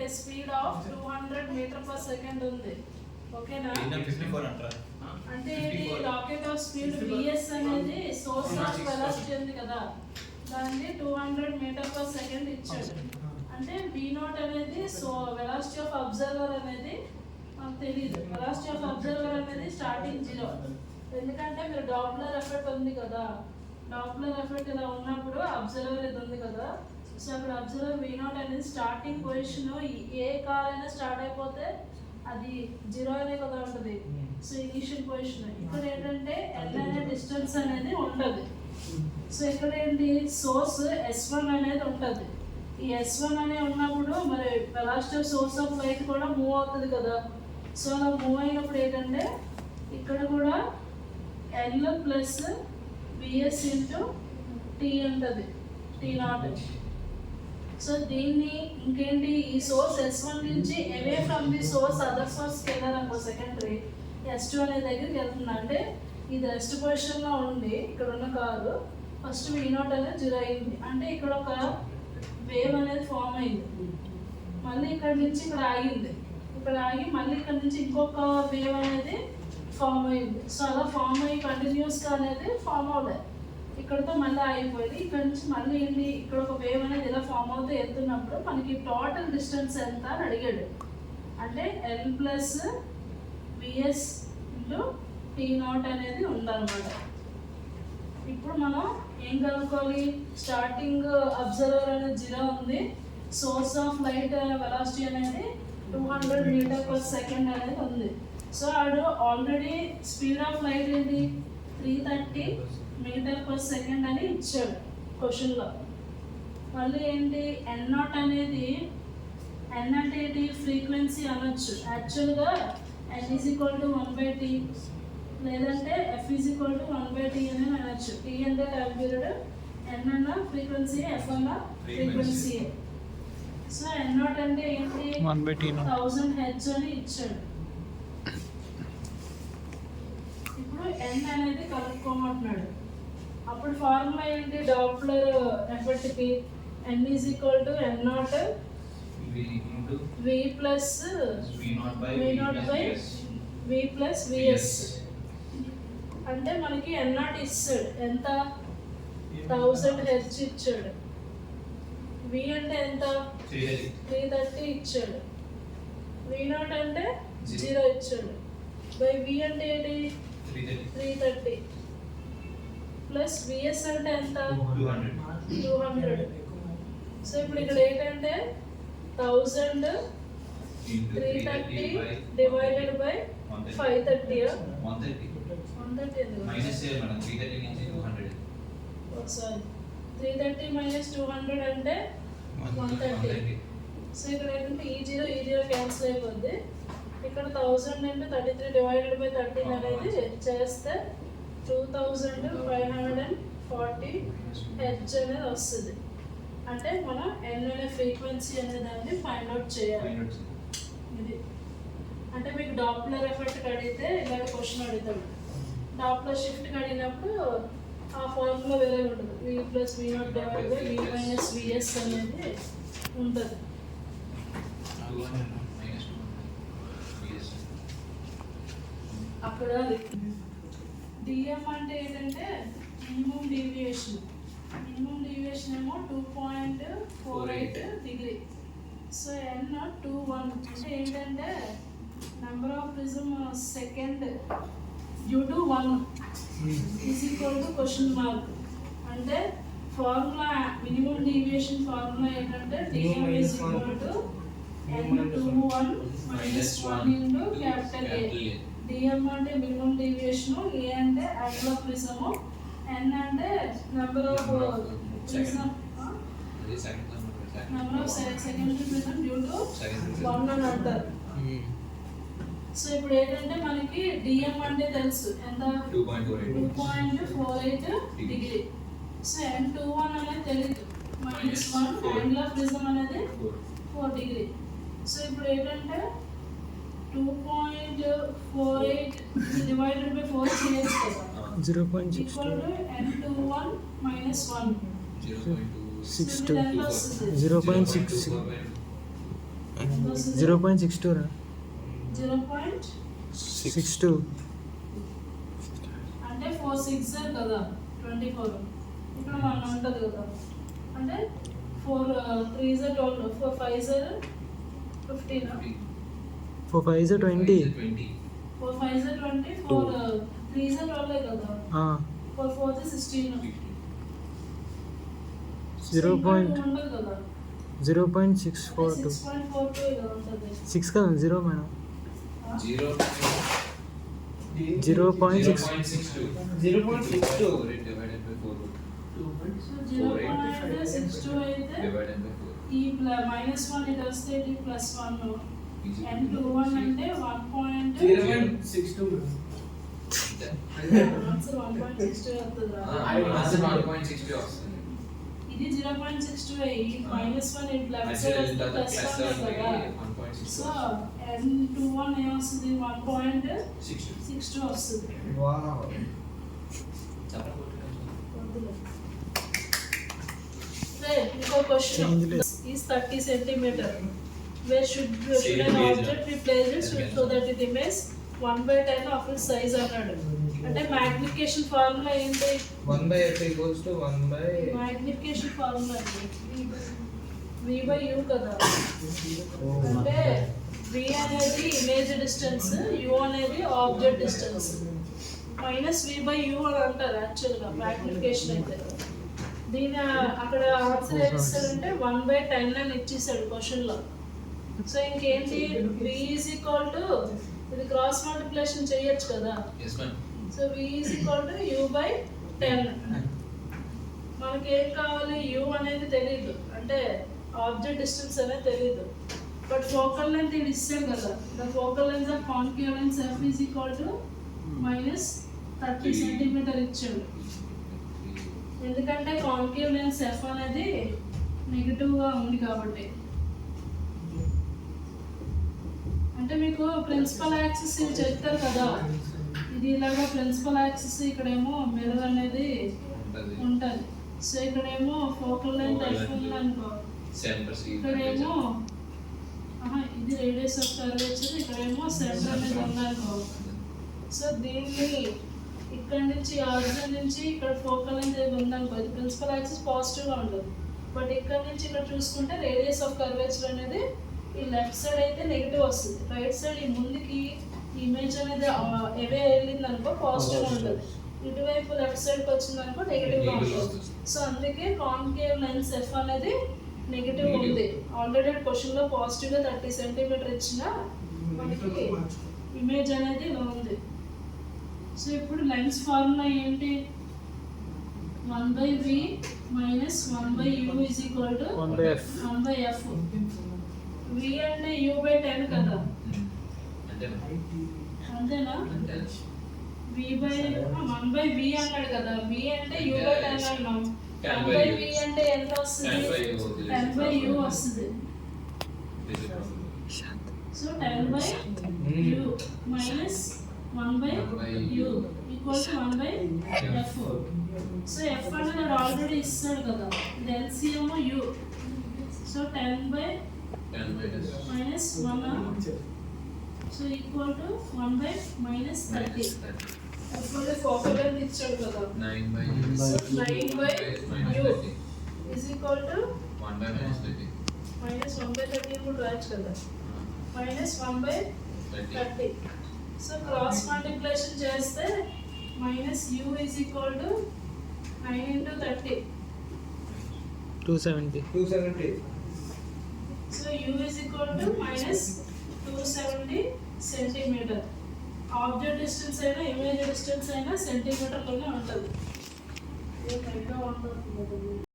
a speed of 200 meter per second ఉంది ఓకేనా అంటే ఇది రాకెట్ ఆఫ్ స్పీడ్ vs అనేది సోర్స్ ఆఫ్ వెలాసిటీ ఉంది కదా దాన్ని 200 మీటర్ పర్ సెకండ్ ఇచ్చాడు అంటే v0 అనేది సో వెలాసిటీ ఆఫ్ అబ్జర్వర్ అనేది మనకు తెలియదు వెలాసిటీ ఆఫ్ అబ్జర్వర్ అనేది స్టార్టింగ్ 0 ఎందుకంటే మీరు డాప్లర్ ఎఫెక్ట్ ఉంది కదా డాప్లర్ ఎఫెక్ట్ ఇలా ఉన్నప్పుడు అబ్జర్వర్ ఇది ఉంది కదా సో అక్కడ అబ్జర్వర్ v0 అనేది స్టార్టింగ్ పొజిషన్ ఏ కార్ అయినా స్టార్ట్ అయిపోతే అది 0 అనే కదా ఉంటుంది సో ఇనిషియల్ పొజిషన్ ఇక్కడ ఏంటంటే l అనే డిస్టెన్స్ అనేది ఉండదు సో ఇక్కడ ఏంటి సోర్స్ s1 అనేది ఉంటుంది ఈ s1 అనే ఉన్నప్పుడు మరి velocity of swords of light కూడా మూవ్ అవుతుంది కదా సో అలా మూవ్ అయినప్పుడు ఏంటంటే ఇక్కడ కూడా l plus vs into t ఉంటుంది t0 సో దీన్ని ఇంకేంటి ఈ సోర్స్ s1 నుంచి away from the source other సోర్స్కి వెళ్ళాలనుకో సెకండరీ s2 అనే దగ్గరికి వెళ్తుంది అంటే ఇది రెస్ట్ పొజిషన్లో ఉంది ఇక్కడ ఉన్న కారు ఫస్ట్ v0 అనేది 0 అయింది అంటే ఇక్కడ ఒక వేవ్ అనేది ఫామ్ అయింది మళ్ళీ ఇక్కడ నుంచి ఇక్కడ ఆగింది ఇక్కడ ఆగి మళ్ళీ ఇక్కడ నుంచి ఇంకొక వేవ్ అనేది ఫామ్ అయింది సో అలా ఫామ్ అయ్యి కంటిన్యూస్గా అనేది ఫామ్ అవ్వలేదు ఇక్కడతో మళ్ళీ ఆగిపోయింది ఇక్కడ నుంచి మళ్ళీ ఏంటి ఇక్కడ ఒక వేవ్ అనేది ఇలా ఫామ్ అవుతూ వెళ్తున్నప్పుడు మనకి టోటల్ డిస్టెన్స్ ఎంత అని అడిగాడు అంటే l plus VS into t0 అనేది ఉందన్నమాట ఇప్పుడు మనం ఏం కనుక్కోవాలి స్టార్టింగ్ అబ్జర్వర్ అనేది 0 ఉంది సోర్స్ ఆఫ్ లైట్ వెలాసిటీ అనేది 200 మీటర్ పర్ సెకండ్ అనేది ఉంది సో ఆడు ఆల్రెడీ స్పీడ్ ఆఫ్ లైట్ ఏంటి 330 మీటర్ పర్ సెకండ్ అని ఇచ్చాడు క్వశ్చన్లో మళ్ళీ ఏంటి n0 అనేది n అంటే ఏంటి ఫ్రీక్వెన్సీ అనొచ్చు యాక్చువల్గా n is equal to 1/t లేదంటే f is equal to 1/t అని అనొచ్చు t అంటే టైం పీరియడ్ n అన్న ఫ్రీక్వెన్సీ f అన్న ఫ్రీక్వెన్సీ సో n0 అంటే ఏంటి 1000 హెర్ట్జ్ అని ఇచ్చాడు ఇప్పుడు n అనేది కనుక్కోమంటున్నాడు అప్పుడు ఫార్ములా ఏంటి డాప్లర్ ఎఫెక్ట్కి n is equal to n0 v plus v0 by v plus vs అంటే మనకి n0 ఇస్తాడు ఎంత 1000 హెర్ట్జ్ ఇచ్చాడు v అంటే ఎంత 330 ఇచ్చాడు v0 అంటే 0 ఇచ్చాడు బై v అంటే ఏంటి 330 ప్లస్ vs అంటే ఎంత 200 సో ఇప్పుడు ఇక్కడ ఏంటంటే 1000 330 డివైడెడ్ బై 530 130 మైనస్ చేయాలి మేడం 330 నుంచి 200 సారీ 330 మైనస్ 200 అంటే 130 సో ఇక్కడ ఏంటంటే ఈ జీరో క్యాన్సిల్ అయిపోద్ది ఇక్కడ 1000 ఇంటూ 33 డివైడెడ్ బై 13 అనేది చేస్తే 2540 హెర్ట్జ్ అనేది వస్తుంది అంటే మనం n అనే ఫ్రీక్వెన్సీ అనే దాన్ని ఫైండ్ అవుట్ చేయాలి ఇది అంటే మీకు డాప్లర్ ఎఫెక్ట్ అడిగితే ఇలాంటి క్వశ్చన్ అడుగుతాడు డాప్లర్ షిఫ్ట్ అడిగినప్పుడు ఆ ఫార్ములా వేరే ఉంటుంది v plus v0 divide by v minus vs అనేది ఉంటుంది అక్కడ dm అంటే ఏంటంటే మినిమం డీవియేషన్ ఏమో 2.48 డిగ్రీ సో n 21 అంటే ఏంటంటే number of prism second due to 1 is equal to question mark అంటే ఫార్ములా మినిమం డీవియేషన్ ఫార్ములా ఏంటంటే dm is equal to n21 minus 1 into capital A dm అంటే minimum deviation a అంటే angle of prism n అంటే number of prism number of secondary prism due to 1 అని అంటారు so ఇప్పుడు ఏంటంటే మనకి dm అంటే తెలుసు ఎంత 2.48 డిగ్రీ సో n21 అనేది తెలియదు మైనస్ 1 యాంగిల్ ఆఫ్ ప్రిజమ్ అనేది 4 డిగ్రీ సో ఇప్పుడు ఏంటంటే 2.48 divided by 4 చేయొచ్చు కదా 0.62 equal to n21 minus 1 0.62 0.6 0.62 రా. 0.62 అంటే 4 6 కదా 24. ఇక్కడ 1 ఉంటుంది కదా, అంటే 4 3 12, 4 5 15, 4 5 20. 4 5 20, 4 3 12 కదా, 4 4 16. 0.642. 6.42 ఇలా ఉంటుంది. 6 కదా 0 మేడం. 0.6 0.62 సో 0.62 అయితే ఈ -1 ఇటు వస్తే ఇది +1, n21 అంటే 1.62 ఆన్సర్ 1.62 అవుతుందా? ఇది 0.62 ఈ -1 ఇటు లెఫ్ట్ సైడ్ వస్తే +1 కదా. సో n21 ఏమొస్తుంది? 1.62 వస్తుంది. ఇంకో question is 30 centimeter. Where should an object be placed so that it remains 1/10 of its size అన్నాడు. అంటే మ్యాగ్నిఫికేషన్ ఫార్ములా ఏంటి? 1/f = 1 మ్యాగ్నిఫికేషన్ ఫార్ములా v/u కదా. అంటే v అనేది ఇమేజ్ డిస్టెన్స్, u అనేది ఆబ్జెక్ట్ డిస్టెన్స్, -v/u అని అంటారు యాక్చువల్గా మ్యాగ్నిఫికేషన్ అయితే. దీని అక్కడ ఆన్సర్ ఏమి ఇస్తాడంటే 1/10 అని ఇచ్చేసాడు క్వశ్చన్లో. సో ఇంకేంటి, v = ఇది క్రాస్ మల్టిప్లికేషన్ చేయొచ్చు కదా. So v = u/10. మనకి ఏం కావాలి? u అనేది తెలియదు, అంటే ఆబ్జెక్ట్ డిస్టెన్స్ అనేది తెలియదు. బట్ ఫోకల్ లెంత్ ఇది ఇస్తాడు కదా. The focal length of concave lens f = -30 centimetre ఇచ్చాడు. ఎందుకంటే కాన్కేవ్ లెన్స్ f అనేది నెగిటివ్గా ఉంది కాబట్టి. అంటే మీకు ప్రిన్సిపల్ యాక్సిస్ ఇది చెప్తారు కదా, ఇది ఇలాగా ప్రిన్సిపల్ యాక్సిస్, ఇక్కడేమో మిర్రర్ అనేది ఉంటుంది. సో ఇక్కడేమో ఫోకల్ లెంత్ f ఉంది అనుకో, ఇక్కడేమో ఇది రేడియస్ ఆఫ్ కర్వేచర్, ఇక్కడేమో సెంటర్ అనేది ఉందనుకో. సో దీన్ని ఇక్కడ నుంచి ఆరిజిన్ నుంచి ఇక్కడ ఫోకల్ లెంత్ ఉందనుకో, ఇది ప్రిన్సిపల్ యాక్సిస్ పాజిటివ్గా ఉంటుంది. బట్ ఇక్కడ నుంచి ఇక్కడ చూసుకుంటే రేడియస్ ఆఫ్ కర్వేచర్ అనేది ఈ లెఫ్ట్ సైడ్ అయితే నెగిటివ్ వస్తుంది, రైట్ సైడ్ ఈ ముందుకి ఇమేజ్ అనేది ఎవే వెళ్ళింది అనుకో పాజిటివ్గా ఉంటుంది, ఇటువైపు లెఫ్ట్ సైడ్కి వచ్చింది అనుకో నెగిటివ్గా ఉంటుంది. సో అందుకే కాన్కేవ్ లెన్స్ f అనేది నెగిటివ్ ఉంది. ఆల్రెడీ క్వశ్చన్లో పాజిటివ్గా 30 సెంటీమీటర్ ఇచ్చిన మనకి ఇమేజ్ అనేది ఇలా ఉంది. సో ఇప్పుడు లెన్స్ ఫార్ములా ఏంటి? 1/v - 1/u = 1/f. 1/f. v అంటే u/10 కదా, అంతేనా? 1/v అన్నాడు కదా, v అంటే u/10 అన్నాం. 1/v అంటే ఎంత వస్తుంది? 10/u వస్తుంది. So 10/u - 1/u = 1/f. So f అనేది ఆల్రెడీ ఇస్తాడు కదా, ఇది LCM u. So 10/- 1 so = 1/-30. అప్పుడు ఫోకల్ లెంత్ ఇచ్చాడు కదా, 9/u = 1/30 కూడా రాయొచ్చు కదా, -1/30. సో క్రాస్ మల్టిప్లికేషన్ చేస్తే -u = 9 × 30 270. So u = -270 centimetre. Object distance అయినా ఇమేజ్ డిస్టెన్స్ అయినా సెంటీమీటర్లోనే ఉంటుంది.